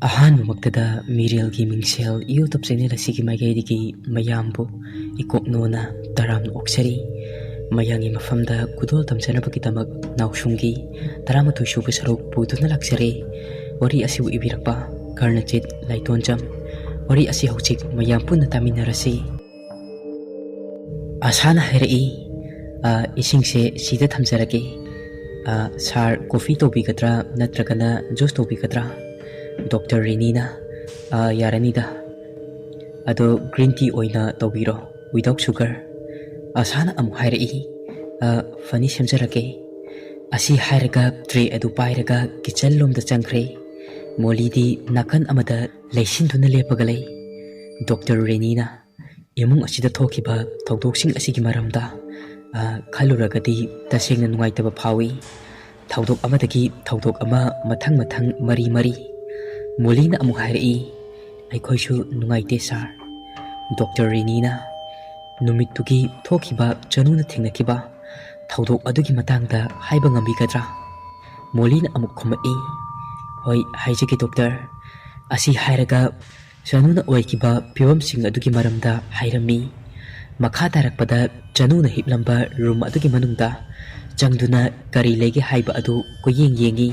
ꯑꯍꯥꯟꯕꯃꯛꯇꯗ ꯃꯤꯔꯦꯜꯒꯤ ꯃꯤꯡꯁꯦꯜ YouTube channel ꯑꯁꯤꯒꯤ ꯃꯥꯏꯀꯩꯗꯒꯤ ꯃꯌꯥꯝꯕꯨ ꯏꯀꯣꯛꯅꯣꯅ ꯇꯔꯥꯝꯅ ꯑꯣꯛꯆꯔꯤ꯫ ꯃꯌꯥꯝꯒꯤ ꯃꯐꯝꯗ ꯈꯨꯗꯣꯜ ꯇꯝꯖꯅꯕꯒꯤꯗꯃꯛ ꯅꯥꯎꯁꯨꯝꯒꯤ 12 ꯁꯨꯕ ꯁꯔꯨꯛ ꯄꯨꯗꯨꯅ ꯂꯥꯛꯆꯔꯦ꯫ ꯋꯥꯔꯤ ꯑꯁꯤꯕꯨ ꯏꯕꯤꯔꯛꯄ ꯀꯔꯅꯖꯤꯠ ꯂꯥꯏꯇꯣꯟꯖꯝ꯫ ꯋꯥꯔꯤ ꯑꯁꯤ ꯍꯧꯖꯤꯛ ꯃꯌꯥꯝ ꯄꯨꯟꯅ ꯇꯥꯃꯤꯟꯅꯔꯁꯤ꯫ ꯑꯁꯥꯅ ꯍꯥꯏꯔꯛꯏ, ꯏꯁꯤꯡꯁꯦ ꯁꯤꯗ ꯊꯝꯖꯔꯒꯦ꯫ ꯁꯥꯔ ꯀꯣꯐꯤ ꯇꯧꯕꯤꯒꯗ꯭ꯔꯥ ꯅꯠꯇ꯭ꯔꯒꯅ ꯖꯨꯁ ꯇꯧꯕꯤꯒꯗ꯭ꯔꯥ? ꯗꯣꯛꯇꯔ ꯔꯦꯅꯤꯅ ꯌꯥꯔꯅꯤꯗ, ꯑꯗꯣ ꯒ꯭ꯔꯤꯟ ꯇꯤ ꯑꯣꯏꯅ ꯇꯧꯕꯤꯔꯣ ꯋꯤꯗꯥꯎꯠ ꯁꯨꯒꯔ꯫ ꯑꯁꯥꯅ ꯑꯃꯨꯛ ꯍꯥꯏꯔꯛꯏ, ꯐꯅꯤ ꯁꯦꯝꯖꯔꯒꯦ꯫ ꯑꯁꯤ ꯍꯥꯏꯔꯒ ꯇ꯭ꯔꯦ ꯑꯗꯨ ꯄꯥꯏꯔꯒ ꯀꯤꯆꯟ ꯂꯣꯝꯗ ꯆꯪꯈ꯭ꯔꯦ꯫ ꯃꯣꯂꯤꯗꯤ ꯅꯥꯀꯟ ꯑꯃꯗ ꯂꯩꯁꯤꯟꯗꯨꯅ ꯂꯦꯞꯄꯒ ꯂꯩ꯫ ꯗꯣꯛꯇꯔ ꯔꯦꯅꯤꯅ ꯏꯃꯨꯡ ꯑꯁꯤꯗ ꯊꯣꯛꯈꯤꯕ ꯊꯧꯗꯣꯛꯁꯤꯡ ꯑꯁꯤꯒꯤ ꯃꯔꯝꯗ ꯈꯜꯂꯨꯔꯒꯗꯤ ꯇꯁꯦꯡꯅ ꯅꯨꯡꯉꯥꯏꯇꯕ ꯐꯥꯎꯏ꯫ ꯊꯧꯗꯣꯛ ꯑꯃꯗꯒꯤ ꯊꯧꯗꯣꯛ ꯑꯃ ꯃꯊꯪ ꯃꯊꯪ ꯃꯔꯤ ꯃꯔꯤ꯫ ꯃꯣꯂꯤꯅ ꯑꯃꯨꯛ ꯍꯥꯏꯔꯛꯏ, ꯑꯩꯈꯣꯏꯁꯨ ꯅꯨꯡꯉꯥꯏꯇꯦ ꯁꯥꯔ꯫ ꯗꯣꯛꯇꯔ ꯔꯦꯅꯤꯅ ꯅꯨꯃꯤꯠꯇꯨꯒꯤ ꯊꯣꯛꯈꯤꯕ ꯆꯅꯨꯅ ꯊꯦꯡꯅꯈꯤꯕ ꯊꯧꯗꯣꯛ ꯑꯗꯨꯒꯤ ꯃꯇꯥꯡꯗ ꯍꯥꯏꯕ ꯉꯝꯕꯤꯒꯗ꯭ꯔꯥ? ꯃꯣꯂꯤꯅ ꯑꯃꯨꯛ ꯈꯨꯝꯃꯛꯏ, ꯍꯣꯏ ꯍꯥꯏꯖꯒꯦ ꯗꯣꯛꯇꯔ꯫ ꯑꯁꯤ ꯍꯥꯏꯔꯒ ꯆꯅꯨꯅ ꯑꯣꯏꯈꯤꯕ ꯐꯤꯕꯝꯁꯤꯡ ꯑꯗꯨꯒꯤ ꯃꯔꯝꯗ ꯍꯥꯏꯔꯝꯃꯤ꯫ ꯃꯈꯥ ꯇꯥꯔꯛꯄꯗ ꯆꯅꯨꯅ ꯍꯤꯞꯂꯝꯕ ꯔꯨꯝ ꯑꯗꯨꯒꯤ ꯃꯅꯨꯡꯗ ꯆꯪꯗꯨꯅ ꯀꯔꯤ ꯂꯩꯒꯦ ꯍꯥꯏꯕ ꯑꯗꯨ ꯀꯣꯏꯌꯦꯡ ꯌꯦꯡꯉꯤ꯫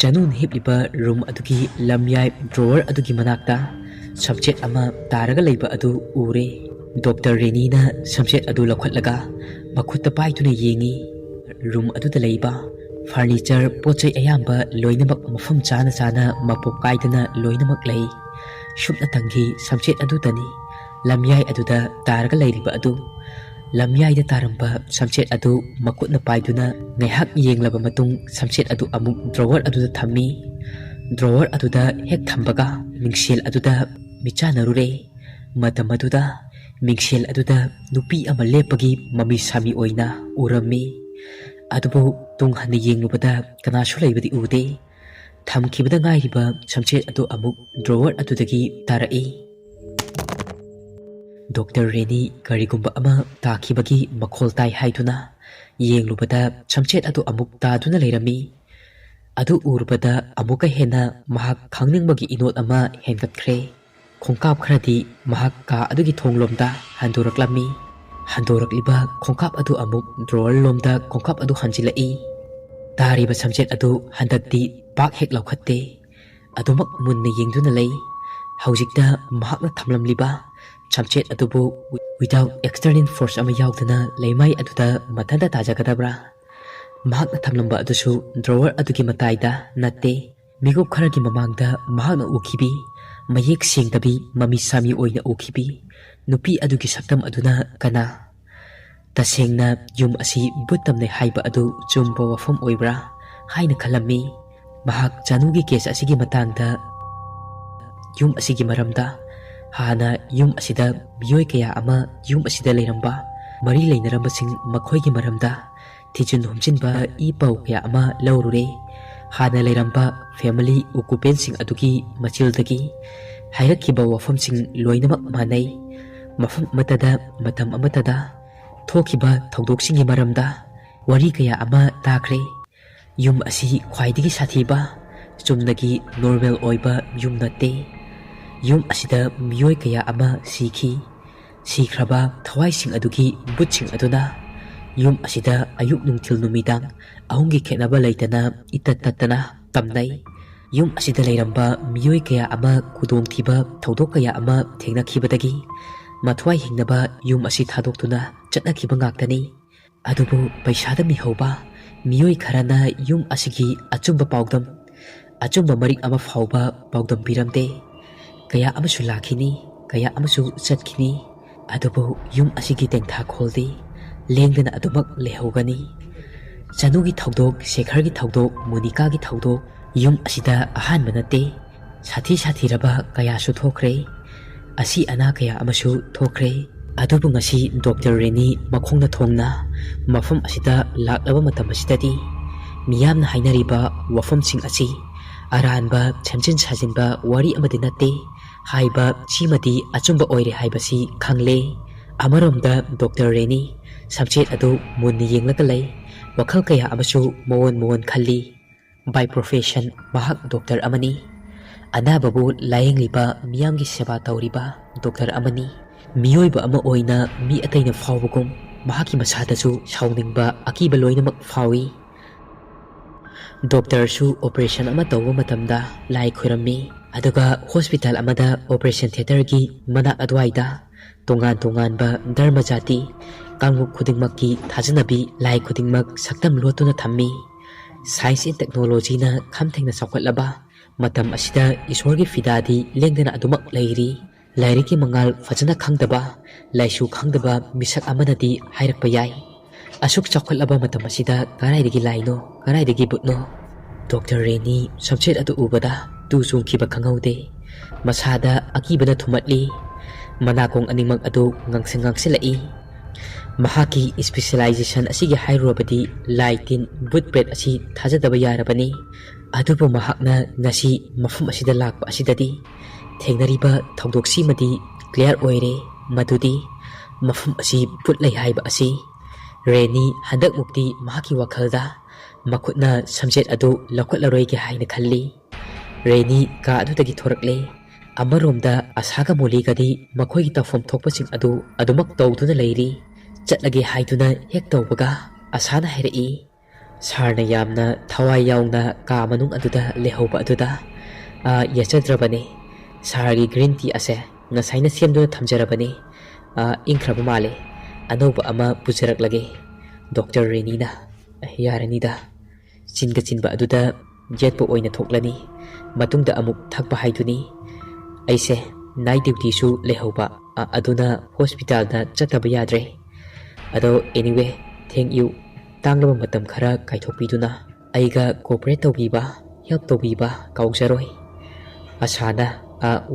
ꯆꯅꯨꯅ ꯍꯤꯞꯂꯤꯕ ꯔꯨꯝ ꯑꯗꯨꯒꯤ ꯂꯝꯌꯥꯏ ꯗ꯭ꯔꯣꯋꯔ ꯑꯗꯨꯒꯤ ꯃꯅꯥꯛꯇ ꯁꯝꯆꯦꯠ ꯑꯃ ꯇꯥꯔꯒ ꯂꯩꯕ ꯑꯗꯨ ꯎꯔꯦ꯫ ꯗꯣꯛꯇꯔ ꯔꯦꯅꯤꯅ ꯁꯝꯆꯦꯠ ꯑꯗꯨ ꯂꯧꯈꯠꯂꯒ ꯃꯈꯨꯠꯇ ꯄꯥꯏꯗꯨꯅ ꯌꯦꯡꯉꯤ꯫ ꯔꯨꯝ ꯑꯗꯨꯗ ꯂꯩꯕ ꯐꯔꯅꯤꯆꯔ ꯄꯣꯠꯆꯩ ꯑꯌꯥꯝꯕ ꯂꯣꯏꯅꯃꯛ ꯃꯐꯝ ꯆꯥꯅ ꯆꯥꯅ ꯃꯄꯣꯞ ꯀꯥꯏꯗꯅ ꯂꯣꯏꯅꯃꯛ ꯂꯩ꯫ ꯁꯨꯞꯅꯇꯪꯒꯤ ꯁꯝꯆꯦꯠ ꯑꯗꯨꯗꯅꯤ ꯂꯝꯌꯥꯏ ꯑꯗꯨꯗ ꯇꯥꯔꯒ ꯂꯩꯔꯤꯕ ꯑꯗꯨ꯫ ꯂꯝꯌꯥꯏꯗ ꯇꯥꯔꯝꯕ ꯁꯝꯆꯦꯠ ꯑꯗꯨ ꯃꯈꯨꯠꯅ ꯄꯥꯏꯗꯨꯅ ꯉꯥꯏꯍꯥꯛ ꯌꯦꯡꯂꯕ ꯃꯇꯨꯡ ꯁꯝꯆꯦꯠ ꯑꯗꯨ ꯑꯃꯨꯛ ꯗ꯭ꯔꯣꯋꯔ ꯑꯗꯨꯗ ꯊꯝꯃꯤ꯫ ꯗ꯭ꯔꯣꯋꯔ ꯑꯗꯨꯗ ꯍꯦꯛ ꯊꯝꯕꯒ ꯃꯤꯡꯁꯦꯜ ꯑꯗꯨꯗ ꯃꯤꯠꯆꯥꯅꯔꯨꯔꯦ꯫ ꯃꯇꯝ ꯑꯗꯨꯗ ꯃꯤꯡꯁꯦꯜ ꯑꯗꯨꯗ ꯅꯨꯄꯤ ꯑꯃ ꯂꯦꯞꯄꯒꯤ ꯃꯃꯤ ꯁꯥꯃꯤ ꯑꯣꯏꯅ ꯎꯔꯝꯃꯤ꯫ ꯑꯗꯨꯕꯨ ꯇꯨꯡ ꯍꯟꯅ ꯌꯦꯡꯂꯨꯕꯗ ꯀꯅꯥꯁꯨ ꯂꯩꯕꯗꯤ ꯎꯗꯦ꯫ ꯊꯝꯈꯤꯕꯗ ꯉꯥꯏꯔꯤꯕ ꯁꯝꯆꯦꯠ ꯑꯗꯨ ꯑꯃꯨꯛ ꯗ꯭ꯔꯣꯋꯔ ꯑꯗꯨꯗꯒꯤ ꯇꯥꯔꯛꯏ꯫ ꯗꯣꯛꯇꯔ ꯔꯦꯅꯤ ꯀꯔꯤꯒꯨꯝꯕ ꯑꯃ ꯇꯥꯈꯤꯕꯒꯤ ꯃꯈꯣꯜ ꯇꯥꯏ ꯍꯥꯏꯗꯨꯅ ꯌꯦꯡꯂꯨꯕꯗ ꯁꯝꯆꯦꯠ ꯑꯗꯨ ꯑꯃꯨꯛ ꯇꯥꯗꯨꯅ ꯂꯩꯔꯝꯃꯤ꯫ ꯑꯗꯨ ꯎꯔꯨꯕꯗ ꯑꯃꯨꯛꯀ ꯍꯦꯟꯅ ꯃꯍꯥꯛ ꯈꯪꯅꯤꯡꯕꯒꯤ ꯏꯅꯣꯠ ꯑꯃ ꯍꯦꯟꯒꯠꯈ꯭ꯔꯦ꯫ ꯈꯣꯡꯀꯥꯞ ꯈꯔꯗꯤ ꯃꯍꯥꯛ ꯀꯥ ꯑꯗꯨꯒꯤ ꯊꯣꯡꯂꯣꯝꯗ ꯍꯟꯗꯣꯔꯛꯂꯝꯃꯤ꯫ ꯍꯟꯗꯣꯔꯛꯂꯤꯕ ꯈꯣꯡꯀꯥꯞ ꯑꯗꯨ ꯑꯃꯨꯛ ꯗ꯭ꯔꯣꯋꯔ ꯂꯣꯝꯗ ꯈꯣꯡꯀꯥꯞ ꯑꯗꯨ ꯍꯟꯖꯤꯜꯂꯛꯏ꯫ ꯇꯥꯔꯤꯕ ꯁꯝꯆꯦꯠ ꯑꯗꯨ ꯍꯟꯗꯛꯇꯤ ꯄꯥꯛ ꯍꯦꯛ ꯂꯧꯈꯠꯇꯦ꯫ ꯑꯗꯨꯃꯛ ꯃꯨꯟꯅ ꯌꯦꯡꯗꯨꯅ ꯂꯩ꯫ ꯍꯧꯖꯤꯛꯇ ꯃꯍꯥꯛꯅ ꯊꯝꯂꯝꯂꯤꯕ ꯁꯝꯆꯦꯠ ꯑꯗꯨꯕꯨ ꯋꯤꯗꯥꯎꯠ ꯑꯦꯛꯁꯇꯔꯅꯦꯜ ꯐꯣꯔꯁ ꯑꯃ ꯌꯥꯎꯗꯅ ꯂꯩꯃꯥꯏ ꯑꯗꯨꯗ ꯃꯊꯟꯇ ꯇꯥꯖꯒꯗꯕ꯭ꯔꯥ? ꯃꯍꯥꯛꯅ ꯊꯝꯂꯝꯕ ꯑꯗꯨꯁꯨ ꯗ꯭ꯔꯣꯋꯔ ꯑꯗꯨꯒꯤ ꯃꯇꯥꯏꯗ ꯅꯠꯇꯦ꯫ ꯃꯤꯀꯨꯞ ꯈꯔꯒꯤ ꯃꯃꯥꯡꯗ ꯃꯍꯥꯛꯅ ꯎꯈꯤꯕꯤ ꯃꯌꯦꯛ ꯁꯦꯡꯗꯕꯤ ꯃꯃꯤ ꯁꯥꯃꯤ ꯑꯣꯏꯅ ꯎꯈꯤꯕꯤ ꯅꯨꯄꯤ ꯑꯗꯨꯒꯤ ꯁꯛꯇꯝ ꯑꯗꯨꯅ ꯀꯅꯥ? ꯇꯁꯦꯡꯅ ꯌꯨꯝ ꯑꯁꯤ ꯚꯨꯠ ꯇꯝꯅꯩ ꯍꯥꯏꯕ ꯑꯗꯨ ꯆꯨꯝꯕ ꯋꯥꯐꯝ ꯑꯣꯏꯕ꯭ꯔꯥ ꯍꯥꯏꯅ ꯈꯜꯂꯝꯃꯤ꯫ ꯃꯍꯥꯛ ꯆꯅꯨꯒꯤ ꯀꯦꯁ ꯑꯁꯤꯒꯤ ꯃꯇꯥꯡꯗ, ꯌꯨꯝ ꯑꯁꯤꯒꯤ ꯃꯔꯝꯗ, ꯍꯥꯟꯅ ꯌꯨꯝ ꯑꯁꯤꯗ ꯃꯤꯑꯣꯏ ꯀꯌꯥ ꯑꯃ ꯌꯨꯝ ꯑꯁꯤꯗ ꯂꯩꯔꯝꯕ ꯃꯔꯤ ꯂꯩꯅꯔꯝꯕꯁꯤꯡ ꯃꯈꯣꯏꯒꯤ ꯃꯔꯝꯗ ꯊꯤꯖꯤꯟ ꯍꯨꯝꯖꯤꯟꯕ ꯏ ꯄꯥꯎ ꯀꯌꯥ ꯑꯃ ꯂꯧꯔꯨꯔꯦ꯫ ꯍꯥꯟꯅ ꯂꯩꯔꯝꯕ ꯐꯦꯃꯤꯂꯤ ꯑꯣꯀꯨꯄꯦꯟꯁꯤꯡ ꯑꯗꯨꯒꯤ ꯃꯆꯤꯜꯗꯒꯤ ꯍꯥꯏꯔꯛꯈꯤꯕ ꯋꯥꯐꯝꯁꯤꯡ ꯂꯣꯏꯅꯃꯛ ꯃꯥꯟꯅꯩ꯫ ꯃꯐꯝ ꯑꯃꯠꯇꯗ ꯃꯇꯝ ꯑꯃꯠꯇꯗ ꯊꯣꯛꯈꯤꯕ ꯊꯧꯗꯣꯛꯁꯤꯡꯒꯤ ꯃꯔꯝꯗ ꯋꯥꯔꯤ ꯀꯌꯥ ꯑꯃ ꯇꯥꯈ꯭ꯔꯦ꯫ ꯌꯨꯝ ꯑꯁꯤ ꯈ꯭ꯋꯥꯏꯗꯒꯤ ꯁꯥꯊꯤꯕ ꯆꯨꯝꯅꯒꯤ ꯅꯣꯔꯃꯦꯜ ꯑꯣꯏꯕ ꯌꯨꯝ ꯅꯠꯇꯦ꯫ ꯌꯨꯝ ꯑꯁꯤꯗ ꯃꯤꯑꯣꯏ ꯀꯌꯥ ꯑꯃ ꯁꯤꯈꯤ꯫ ꯁꯤꯈ꯭ꯔꯕ ꯊꯋꯥꯏꯁꯤꯡ ꯑꯗꯨꯒꯤ ꯚꯨꯠꯁꯤꯡ ꯑꯗꯨꯅ ꯌꯨꯝ ꯑꯁꯤꯗ ꯑꯌꯨꯛ ꯅꯨꯡꯊꯤꯜ ꯅꯨꯃꯤꯗꯥꯡ ꯑꯍꯨꯝꯒꯤ ꯈꯦꯠꯅꯕ ꯂꯩꯇꯅ ꯏꯇꯠ ꯇꯠꯇꯅ ꯇꯝꯅꯩ꯫ ꯌꯨꯝ ꯑꯁꯤꯗ ꯂꯩꯔꯝꯕ ꯃꯤꯑꯣꯏ ꯀꯌꯥ ꯑꯃ ꯈꯨꯗꯣꯡꯊꯤꯕ ꯊꯧꯗꯣꯛ ꯀꯌꯥ ꯑꯃ ꯊꯦꯡꯅꯈꯤꯕꯗꯒꯤ ꯃꯊ꯭ꯋꯥꯏ ꯍꯤꯡꯅꯕ ꯌꯨꯝ ꯑꯁꯤ ꯊꯥꯗꯣꯛꯇꯨꯅ ꯆꯠꯅꯈꯤꯕ ꯉꯥꯛꯇꯅꯤ꯫ ꯑꯗꯨꯕꯨ ꯄꯩꯁꯥꯗ ꯃꯤꯍꯧꯕ ꯃꯤꯑꯣꯏ ꯈꯔꯅ ꯌꯨꯝ ꯑꯁꯤꯒꯤ ꯑꯆꯨꯝꯕ ꯄꯥꯎꯗꯝ, ꯑꯆꯨꯝꯕ ꯃꯔꯤꯛ ꯑꯃ ꯐꯥꯎꯕ ꯄꯥꯎꯗꯝ ꯄꯤꯔꯝꯗꯦ꯫ ꯀꯌా ꯑꯃꯁꯨ ꯂꯥꯛꯈꯤꯅꯤ, ꯀꯌా ꯑꯃꯁꯨ ꯆꯠꯈꯤꯅꯤ꯫ ꯑꯗꯨꯕꯨ ꯌꯨꯝ ꯑꯁꯤꯒꯤ ꯇꯦꯡꯊꯥꯈꯣꯜꯗꯤ ꯂꯦꯡꯗꯅ ꯑꯗꯨꯃꯛ ꯂꯩꯍꯧꯒꯅꯤ꯫ ꯆꯅꯨꯒꯤ ꯊꯧꯗꯣꯛ, ꯁꯦꯈꯔꯒꯤ ꯊꯧꯗꯣꯛ, ꯃꯣꯅꯤꯀꯥꯒꯤ ꯊꯧꯗꯣꯛ ꯌꯨꯝ ꯑꯁꯤꯗ ꯑꯍꯥꯟꯕ ꯅꯠꯇꯦ꯫ ꯁꯥꯊꯤ ꯁꯥꯊꯤꯔꯕ ꯀꯌꯥꯁꯨ ꯊꯣꯛꯈ꯭ꯔꯦ꯫ ꯑꯁꯤ ꯑꯅꯥ ꯀꯌꯥ ꯑꯃꯁꯨ ꯊꯣꯛꯈ꯭ꯔꯦ꯫ ꯑꯗꯨꯕꯨ ꯉꯁꯤ ꯗꯣꯛꯇꯔ ꯔꯦꯅꯤ ꯃꯈꯣꯡꯅ ꯊꯣꯡꯅ ꯃꯐꯝ ꯑꯁꯤꯗ ꯂꯥꯛꯂꯕ ꯃꯇꯝ ꯑꯁꯤꯗꯗꯤ ꯃꯤꯌꯥꯝꯅ ꯍꯥꯏꯅꯔꯤꯕ ꯋꯥꯐꯝꯁꯤꯡ ꯑꯁꯤ ꯑꯔꯥꯟꯕ ꯁꯦꯝꯖꯤꯟ ꯁꯥꯖꯤꯟꯕ ꯋꯥꯔꯤ ꯑꯃꯗꯤ ꯅꯠꯇꯦ ꯍꯥꯏꯕ ꯁꯤꯃꯗꯤ ꯑꯆꯨꯝꯕ ꯑꯣꯏꯔꯦ ꯍꯥꯏꯕꯁꯤ ꯈꯪꯂꯦ꯫ ꯑꯃꯔꯣꯝꯗ ꯗꯣꯛꯇꯔ ꯔꯦꯅꯤ ꯁꯝꯆꯦꯠ ꯑꯗꯨ ꯃꯨꯟꯅ ꯌꯦꯡꯂꯒ ꯂꯩ꯫ ꯋꯥꯈꯜ ꯀꯌꯥ ꯑꯃꯁꯨ ꯃꯑꯣꯟ ꯃꯑꯣꯟ ꯈꯜꯂꯤ꯫ ꯕꯥꯏ ꯄ꯭ꯔꯣꯐꯦꯁꯟ ꯃꯍꯥꯛ ꯗꯣꯛꯇꯔ ꯑꯃꯅꯤ꯫ ꯑꯅꯥꯕꯕꯨ ꯂꯥꯌꯦꯡꯂꯤꯕ ꯃꯤꯌꯥꯝꯒꯤ ꯁꯦꯕꯥ ꯇꯧꯔꯤꯕ ꯗꯣꯛꯇꯔ ꯑꯃꯅꯤ꯫ ꯃꯤꯑꯣꯏꯕ ꯑꯃ ꯑꯣꯏꯅ ꯃꯤ ꯑꯇꯩꯅ ꯐꯥꯎꯕꯒꯨꯝ ꯃꯍꯥꯛꯀꯤ ꯃꯁꯥꯗꯁꯨ ꯁꯥꯎꯅꯤꯡꯕ ꯑꯀꯤꯕ ꯂꯣꯏꯅꯃꯛ ꯐꯥꯎꯏ꯫ ꯗꯣꯛꯇꯔꯁꯨ ꯑꯣꯄꯔꯦꯁꯟ ꯑꯃ ꯇꯧꯕ ꯃꯇꯝꯗ ꯂꯥꯏ ꯈꯨꯔꯝꯃꯤ, ꯑꯗꯨꯒ ꯍꯣꯁꯄꯤꯇꯥꯜ ꯑꯃꯗ ꯑꯣꯄꯔꯦꯁꯟ ꯊꯤꯌꯦꯇꯔꯒꯤ ꯃꯅꯥꯛ ꯑꯗꯨꯋꯥꯏꯗ ꯇꯣꯉꯥꯟ ꯇꯣꯉꯥꯟꯕ ꯙꯔꯃ ꯖꯥꯇꯤ ꯀꯥꯡꯂꯨꯞ ꯈꯨꯗꯤꯡꯃꯛꯀꯤ ꯊꯥꯖꯅꯕꯤ ꯂꯥꯏ ꯈꯨꯗꯤꯡꯃꯛ ꯁꯛꯇꯝ ꯂꯣꯠꯇꯨꯅ ꯊꯝꯃꯤ꯫ ꯁꯥꯏꯟꯁ ꯑꯦꯟ ꯇꯦꯛꯅꯣꯂꯣꯖꯤꯅ ꯈꯝꯊꯦꯡꯅ ꯆꯥꯎꯈꯠꯂꯕ ꯃꯇꯝ ꯑꯁꯤꯗ ꯏꯁꯣꯔꯒꯤ ꯐꯤꯗꯥꯗꯤ ꯂꯦꯡꯗꯅ ꯑꯗꯨꯃꯛ ꯂꯩꯔꯤ꯫ ꯂꯥꯏꯔꯤꯛꯀꯤ ꯃꯉꯥꯜ ꯐꯖꯅ ꯈꯪꯗꯕ, ꯂꯥꯏꯁꯨ ꯈꯪꯗꯕ ꯃꯤꯁꯛ ꯑꯃꯅꯗꯤ ꯍꯥꯏꯔꯛꯄ ꯌꯥꯏ, ꯑꯁꯨꯛ ꯆꯥꯎꯈꯠꯂꯕ ꯃꯇꯝ ꯑꯁꯤꯗ ꯀꯗꯥꯏꯗꯒꯤ ꯂꯥꯏꯅꯣ, ꯀꯗꯥꯏꯗꯒꯤ ꯕꯨꯠꯅꯣ? ꯗꯣꯛꯇꯔ ꯔꯦꯅꯤ ꯁꯝꯆꯦꯠ ꯑꯗꯨ ꯎꯕꯗ ꯇꯨ ꯆꯣꯡꯈꯤꯕ ꯈꯪꯍꯧꯗꯦ꯫ ꯃꯁꯥꯗ ꯑꯀꯤꯕꯅ ꯊꯨꯝꯍꯠꯂꯤ, ꯃꯅꯥꯀꯣꯡ ꯑꯅꯤꯃꯛ ꯑꯗꯨ ꯉꯥꯡꯁꯤꯜꯂꯛꯏ꯫ ꯃꯍꯥꯛꯀꯤ ꯁ꯭ꯄꯦꯁꯤꯌꯦꯂꯥꯏꯖꯦꯁꯟ ꯑꯁꯤꯒꯤ ꯍꯥꯏꯔꯨꯔꯕꯗꯤ ꯂꯥꯏ ꯇꯤꯟ ꯕꯨꯠ ꯄ꯭ꯔꯦꯠ ꯑꯁꯤ ꯊꯥꯖꯗꯕ ꯌꯥꯔꯕꯅꯤ꯫ ꯑꯗꯨꯕꯨ ꯃꯍꯥꯛꯅ ꯉꯁꯤ ꯃꯐꯝ ꯑꯁꯤꯗ ꯂꯥꯛꯄ ꯑꯁꯤꯗꯗꯤ ꯊꯦꯡꯅꯔꯤꯕ ꯊꯧꯗꯣꯛꯁꯤꯃꯗꯤ ꯀ꯭ꯂꯤꯌꯥꯔ ꯑꯣꯏꯔꯦ, ꯃꯗꯨꯗꯤ ꯃꯐꯝ ꯑꯁꯤ ꯕꯨꯠ ꯂꯩ ꯍꯥꯏꯕ ꯑꯁꯤ꯫ ꯔꯦꯅꯤ ꯍꯟꯗꯛꯃꯨꯛꯇꯤ ꯃꯍꯥꯛꯀꯤ ꯋꯥꯈꯜꯗ ꯃꯈꯨꯠꯅ ꯁꯝꯆꯦꯠ ꯑꯗꯨ ꯂꯧꯈꯠꯂꯔꯣꯏꯒꯦ ꯍꯥꯏꯅ ꯈꯜꯂꯤ꯫ ꯔꯦꯅꯤ ꯀꯥ ꯑꯗꯨꯗꯒꯤ ꯊꯣꯔꯛꯂꯦ꯫ ꯑꯃꯔꯣꯝꯗ ꯑꯁꯥꯒ ꯃꯣꯂꯤꯒꯗꯤ ꯃꯈꯣꯏꯒꯤ ꯇꯧꯐꯝ ꯊꯣꯛꯄꯁꯤꯡ ꯑꯗꯨ ꯑꯗꯨꯃꯛ ꯇꯧꯗꯨꯅ ꯂꯩꯔꯤ꯫ ꯆꯠꯂꯒꯦ ꯍꯥꯏꯗꯨꯅ ꯍꯦꯛ ꯇꯧꯕꯒ ꯑꯁꯥꯅ ꯍꯥꯏꯔꯛꯏ, ꯁꯥꯔꯅ ꯌꯥꯝꯅ ꯊꯋꯥꯏ ꯌꯥꯎꯅ ꯀꯥ ꯃꯅꯨꯡ ꯑꯗꯨꯗ ꯂꯩꯍꯧꯕ ꯑꯗꯨꯗ ꯌꯥꯖꯗ꯭ꯔꯕꯅꯦ꯫ ꯁꯥꯔꯒꯤ ꯒ꯭ꯔꯤꯟ ꯇꯤ ꯑꯁꯦ ꯉꯁꯥꯏꯅ ꯁꯦꯝꯗꯨꯅ ꯊꯝꯖꯔꯕꯅꯦ, ꯏꯪꯈ꯭ꯔꯕ ꯃꯥꯜꯂꯦ, ꯑꯅꯧꯕ ꯑꯃ ꯄꯨꯖꯔꯛꯂꯒꯦ꯫ ꯗꯣꯛꯇꯔ ꯔꯦꯅꯤꯅ, ꯌꯥꯔꯅꯤꯗ, ꯆꯤꯟꯒ ꯆꯤꯟꯕ ꯑꯗꯨꯗ ꯌꯦꯠꯄ ꯑꯣꯏꯅ ꯊꯣꯛꯂꯅꯤ, ꯃꯇꯨꯡꯗ ꯑꯃꯨꯛ ꯊꯛꯄ ꯍꯥꯏꯗꯨꯅꯤ꯫ ꯑꯩꯁꯦ ꯅꯥꯏꯠ ꯗ꯭ꯌꯨꯇꯤꯁꯨ ꯂꯩꯍꯧꯕ, ꯑꯗꯨꯅ ꯍꯣꯁꯄꯤꯇꯥꯜꯗ ꯆꯠꯇꯕ ꯌꯥꯗ꯭ꯔꯦ꯫ ꯑꯗꯣ ꯑꯦꯅꯤꯋꯦ, ꯊꯦꯡꯛ ꯌꯨ, ꯇꯥꯡꯂꯕ ꯃꯇꯝ ꯈꯔ ꯀꯥꯏꯊꯣꯛꯄꯤꯗꯨꯅ ꯑꯩꯒ ꯀꯣꯑꯣꯄꯔꯦꯠ ꯇꯧꯕꯤꯕ, ꯍꯦꯜꯞ ꯇꯧꯕꯤꯕ ꯀꯥꯎꯖꯔꯣꯏ꯫ ꯑꯁꯥꯅ,